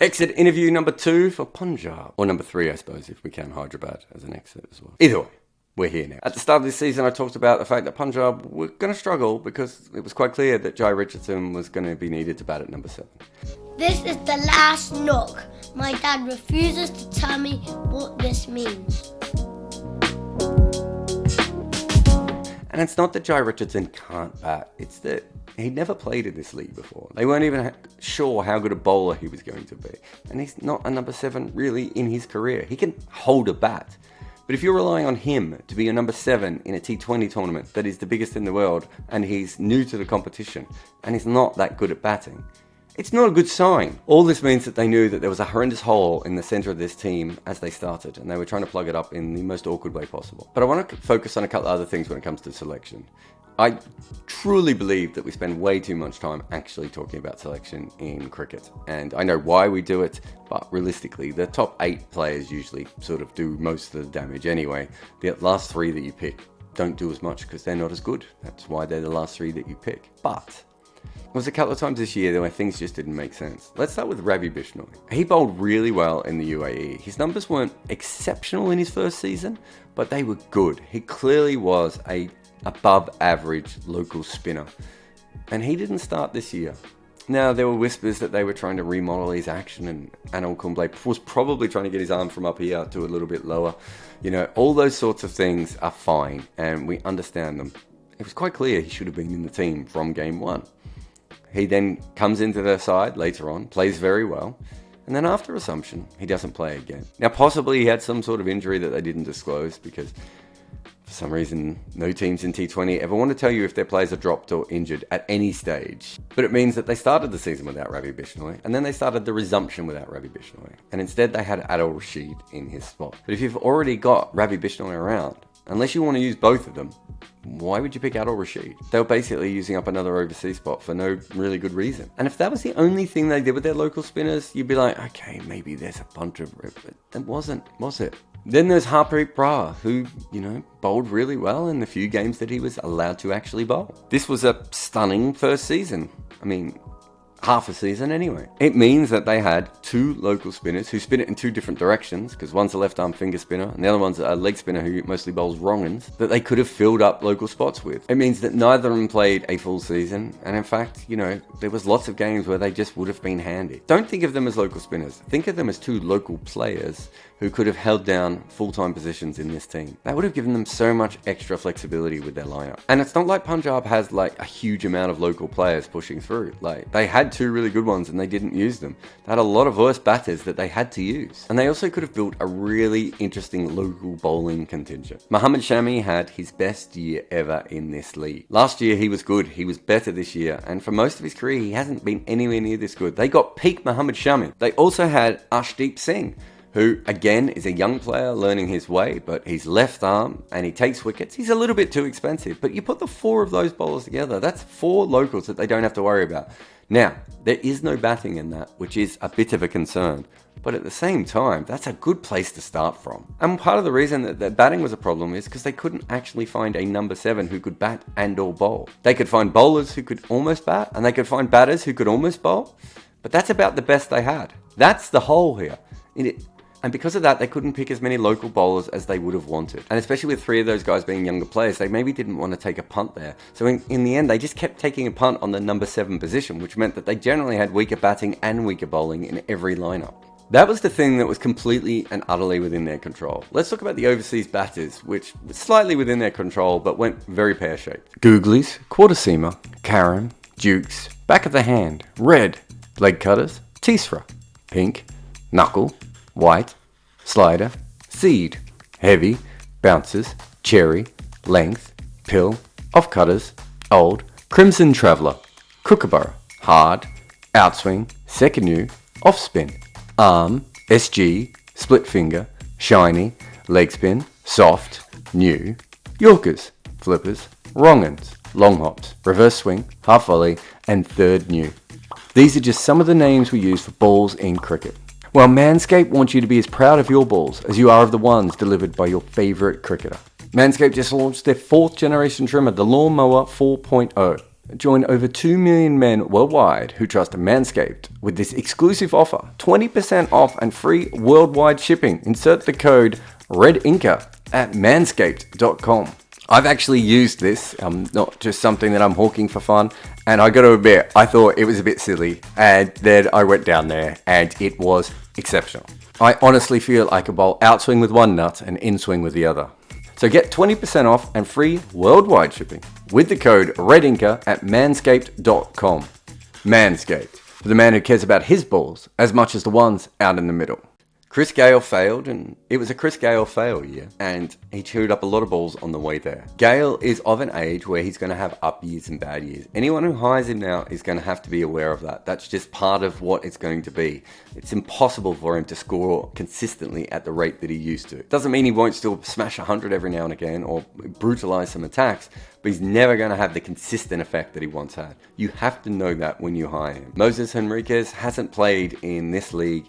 Exit interview number 2 for Punjab. Or number 3, I suppose, if we count Hyderabad as an exit as well. Either way, we're here now. At the start of this season, I talked about the fact that Punjab were going to struggle because it was quite clear that Jai Richardson was going to be needed to bat at number 7. This is the last knock. My dad refuses to tell me what this means. And it's not that Jai Richardson can't bat, it's that he'd never played in this league before. They weren't even sure how good a bowler he was going to be. And he's not a number 7 really in his career. He can hold a bat. But if you're relying on him to be a number 7 in a T20 tournament that is the biggest in the world, and he's new to the competition, and he's not that good at batting, it's not a good sign. All this means that they knew that there was a horrendous hole in the center of this team as they started, and they were trying to plug it up in the most awkward way possible. But I want to focus on a couple of other things when it comes to selection. I truly believe that we spend way too much time actually talking about selection in cricket. And I know why we do it, but realistically, the top 8 players usually sort of do most of the damage anyway. The last 3 that you pick don't do as much because they're not as good. That's why they're the last 3 that you pick. But there was a couple of times this year where things just didn't make sense. Let's start with Ravi Bishnoi. He bowled really well in the UAE. His numbers weren't exceptional in his first season, but they were good. He clearly was a above average local spinner. And he didn't start this year. Now, there were whispers that they were trying to remodel his action, and Anil Kumble was probably trying to get his arm from up here to a little bit lower. You know, all those sorts of things are fine, and we understand them. It was quite clear he should have been in the team from game 1. He then comes into their side later on, plays very well, and then after Assumption, he doesn't play again. Now, possibly he had some sort of injury that they didn't disclose because for some reason, no teams in T20 ever want to tell you if their players are dropped or injured at any stage. But it means that they started the season without Ravi Bishnoi, and then they started the resumption without Ravi Bishnoi. And instead they had Adil Rashid in his spot. But if you've already got Ravi Bishnoi around, unless you want to use both of them, why would you pick Adil Rashid? They were basically using up another overseas spot for no really good reason. And if that was the only thing they did with their local spinners, you'd be like, okay, maybe there's a bunch of... But that wasn't, was it? Then there's Harpreet Brar, who, bowled really well in the few games that he was allowed to actually bowl. This was a stunning first season. I mean, half a season anyway. It means that they had 2 local spinners who spin it in 2 different directions, because one's a left-arm finger spinner and the other one's a leg spinner who mostly bowls wrong-uns, that they could have filled up local spots with. It means that neither of them played a full season, and in fact, there was lots of games where they just would have been handy. Don't think of them as local spinners. Think of them as 2 local players who could have held down full-time positions in this team. That would have given them so much extra flexibility with their lineup. And it's not like Punjab has a huge amount of local players pushing through. They had 2 really good ones and they didn't use them. They had a lot of worse batters that they had to use. And they also could have built a really interesting local bowling contingent. Mohammad Shami had his best year ever in this league. Last year he was good, he was better this year, and for most of his career he hasn't been anywhere near this good. They got peak Mohammad Shami. They also had Arshdeep Singh, who, again, is a young player learning his way, but he's left arm and he takes wickets. He's a little bit too expensive, but you put the 4 of those bowlers together, that's 4 locals that they don't have to worry about. Now, there is no batting in that, which is a bit of a concern, but at the same time, that's a good place to start from. And part of the reason that batting was a problem is because they couldn't actually find a number 7 who could bat and or bowl. They could find bowlers who could almost bat, and they could find batters who could almost bowl, but that's about the best they had. That's the hole here. And because of that, they couldn't pick as many local bowlers as they would have wanted. And especially with 3 of those guys being younger players, they maybe didn't want to take a punt there. So in the end, they just kept taking a punt on the number 7 position, which meant that they generally had weaker batting and weaker bowling in every lineup. That was the thing that was completely and utterly within their control. Let's talk about the overseas batters, which was slightly within their control, but went very pear-shaped. Googlies, quarter seamer, Karam, Dukes, back of the hand, red, leg cutters, Tisra, pink, knuckle, white, slider, seed, heavy, bouncers, cherry, length, pill, off cutters, old, crimson traveller, kookaburra, hard, outswing, second new, off spin, arm, SG, split finger, shiny, leg spin, soft, new, yorkers, flippers, wrong-uns, long hops, reverse swing, half volley, and third new. These are just some of the names we use for balls in cricket. Well, Manscaped wants you to be as proud of your balls as you are of the ones delivered by your favourite cricketer. Manscaped just launched their 4th generation trimmer, the Lawnmower 4.0. Join over 2 million men worldwide who trust Manscaped with this exclusive offer. 20% off and free worldwide shipping. Insert the code REDINKA at manscaped.com. I've actually used this, not just something that I'm hawking for fun, and I gotta admit, I thought it was a bit silly, and then I went down there, and it was exceptional. I honestly feel I could bowl outswing with one nut and inswing with the other. So get 20% off and free worldwide shipping with the code REDINKA at manscaped.com. Manscaped, for the man who cares about his balls as much as the ones out in the middle. Chris Gayle failed, and it was a Chris Gayle fail year, and he chewed up a lot of balls on the way there. Gayle is of an age where he's going to have up years and bad years. Anyone who hires him now is going to have to be aware of that. That's just part of what it's going to be. It's impossible for him to score consistently at the rate that he used to. Doesn't mean he won't still smash 100 every now and again or brutalize some attacks, but he's never going to have the consistent effect that he once had. You have to know that when you hire him. Moses Henriquez hasn't played in this league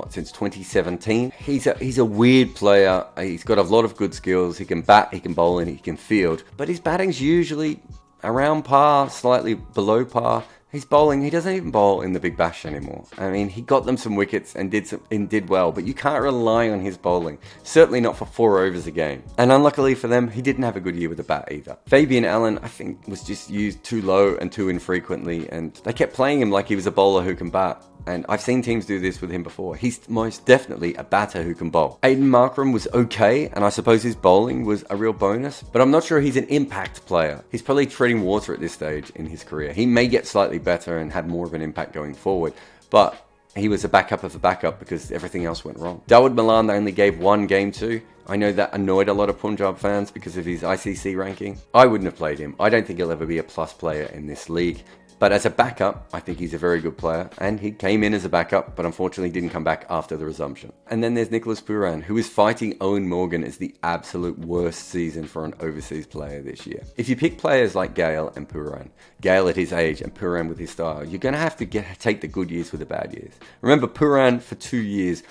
since 2017. He's a weird player. He's got a lot of good skills. He can bat, he can bowl, and he can field. But his batting's usually around par, slightly below par. His bowling, he doesn't even bowl in the Big Bash anymore. I mean, he got them some wickets and did well, but you can't rely on his bowling. Certainly not for 4 overs a game. And unluckily for them, he didn't have a good year with the bat either. Fabian Allen, I think, was just used too low and too infrequently, and they kept playing him like he was a bowler who can bat. And I've seen teams do this with him before. He's most definitely a batter who can bowl. Aiden Markram was okay, and I suppose his bowling was a real bonus, but I'm not sure he's an impact player. He's probably treading water at this stage in his career. He may get slightly better and have more of an impact going forward, but he was a backup of a backup because everything else went wrong. Dawood Malan, they only gave 1 game to. I know that annoyed a lot of Punjab fans because of his ICC ranking. I wouldn't have played him. I don't think he'll ever be a plus player in this league. But as a backup, I think he's a very good player, and he came in as a backup, but unfortunately didn't come back after the resumption. And then there's Nicholas Pooran, who is fighting Owen Morgan as the absolute worst season for an overseas player this year. If you pick players like Gayle and Pooran, Gayle at his age and Pooran with his style, you're going to have to take the good years with the bad years. Remember, Pooran for 2 years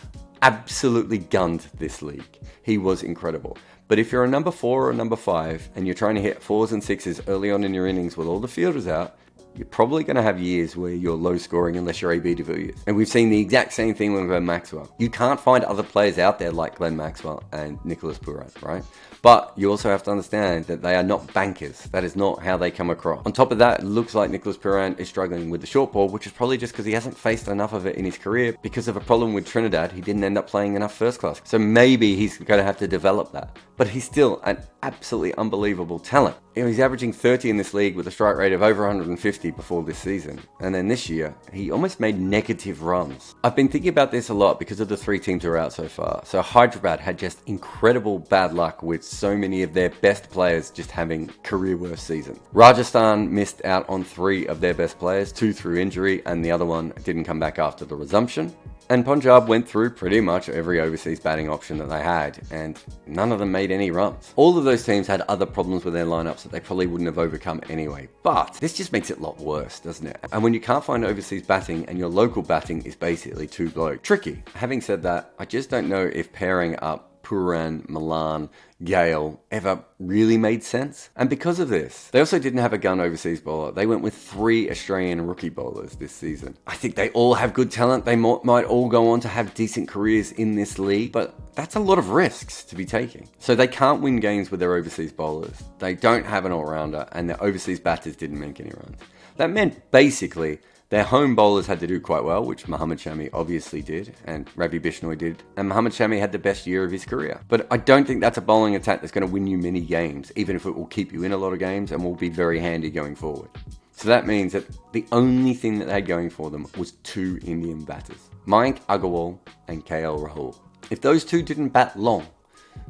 absolutely gunned this league. He was incredible. But if you're a number 4 or a number 5, and you're trying to hit 4s and 6s early on in your innings with all the fielders out, you're probably going to have years where you're low scoring unless you're AB de Villiers. And we've seen the exact same thing with Glenn Maxwell. You can't find other players out there like Glenn Maxwell and Nicholas Pooran, right? But you also have to understand that they are not bankers. That is not how they come across. On top of that, it looks like Nicholas Pooran is struggling with the short ball, which is probably just because he hasn't faced enough of it in his career. Because of a problem with Trinidad, he didn't end up playing enough first class. So maybe he's going to have to develop that. But he's still an absolutely unbelievable talent. You know, he's averaging 30 in this league with a strike rate of over 150 before this season. And then this year, he almost made negative runs. I've been thinking about this a lot because of the 3 teams who are out so far. So Hyderabad had just incredible bad luck with so many of their best players just having career worst seasons. Rajasthan missed out on 3 of their best players, 2 through injury, and the other one didn't come back after the resumption. And Punjab went through pretty much every overseas batting option that they had, and none of them made any runs. All of those teams had other problems with their lineups that they probably wouldn't have overcome anyway. But this just makes it a lot worse, doesn't it? And when you can't find overseas batting and your local batting is basically 2 blokes, tricky. Having said that, I just don't know if pairing up Pooran, Malan, Gayle ever really made sense. And because of this, they also didn't have a gun overseas bowler. They went with 3 Australian rookie bowlers this season. I think they all have good talent. They might all go on to have decent careers in this league, but that's a lot of risks to be taking. So they can't win games with their overseas bowlers. They don't have an all-rounder, and their overseas batters didn't make any runs. That meant basically their home bowlers had to do quite well, which Mohammad Shami obviously did, and Ravi Bishnoi did, and Mohammad Shami had the best year of his career. But I don't think that's a bowling attack that's going to win you many games, even if it will keep you in a lot of games and will be very handy going forward. So that means that the only thing that they had going for them was 2 Indian batters, Mayank Agarwal and KL Rahul. If those 2 didn't bat long,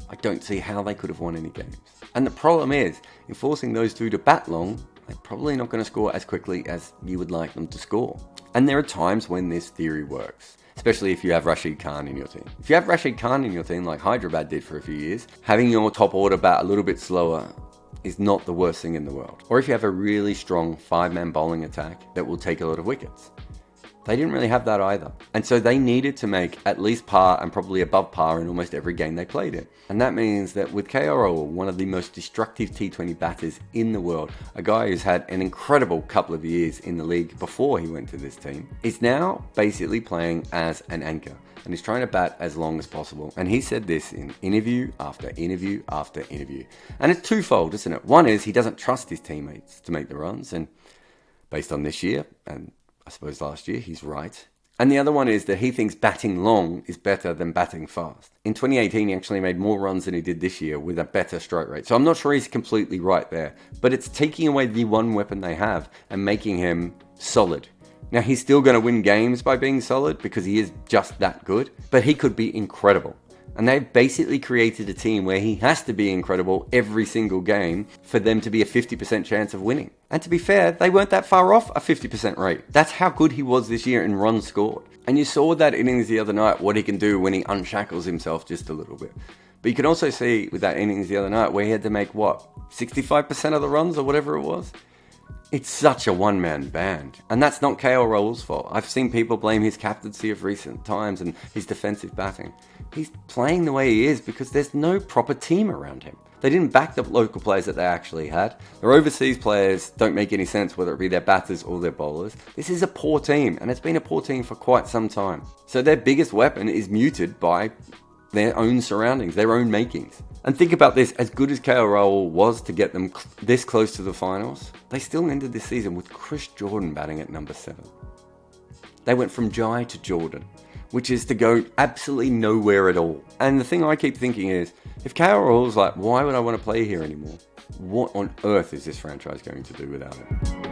I don't see how they could have won any games. And the problem is, in forcing those 2 to bat long, they're probably not going to score as quickly as you would like them to score. And there are times when this theory works, especially if you have Rashid Khan in your team. If you have Rashid Khan in your team, like Hyderabad did for a few years, having your top order bat a little bit slower is not the worst thing in the world. Or if you have a really strong 5-man bowling attack that will take a lot of wickets. They didn't really have that either. And so they needed to make at least par and probably above par in almost every game they played in. And that means that with Rahul, one of the most destructive T20 batters in the world, a guy who's had an incredible couple of years in the league before he went to this team, is now basically playing as an anchor. And he's trying to bat as long as possible. And he said this in interview after interview after interview. And it's twofold, isn't it? One is he doesn't trust his teammates to make the runs. And based on this year, and I suppose last year, he's right. And the other one is that he thinks batting long is better than batting fast. In 2018, he actually made more runs than he did this year with a better strike rate. So I'm not sure he's completely right there. But it's taking away the one weapon they have and making him solid. Now, he's still going to win games by being solid because he is just that good, but he could be incredible. And they've basically created a team where he has to be incredible every single game for them to be a 50% chance of winning. And to be fair, they weren't that far off a 50% rate. That's how good he was this year in runs scored. And you saw that innings the other night, what he can do when he unshackles himself just a little bit. But you can also see with that innings the other night where he had to make, 65% of the runs or whatever it was? It's such a one-man band. And that's not KL Rahul's fault. I've seen people blame his captaincy of recent times and his defensive batting. He's playing the way he is because there's no proper team around him. They didn't back the local players that they actually had. Their overseas players don't make any sense, whether it be their batters or their bowlers. This is a poor team, and it's been a poor team for quite some time. So their biggest weapon is muted by their own surroundings, their own makings. And think about this, as good as KL Rahul was to get them this close to the finals, they still ended this season with Chris Jordan batting at number 7. They went from Jai to Jordan, which is to go absolutely nowhere at all. And the thing I keep thinking is, if KL Rahul's like, why would I want to play here anymore? What on earth is this franchise going to do without him?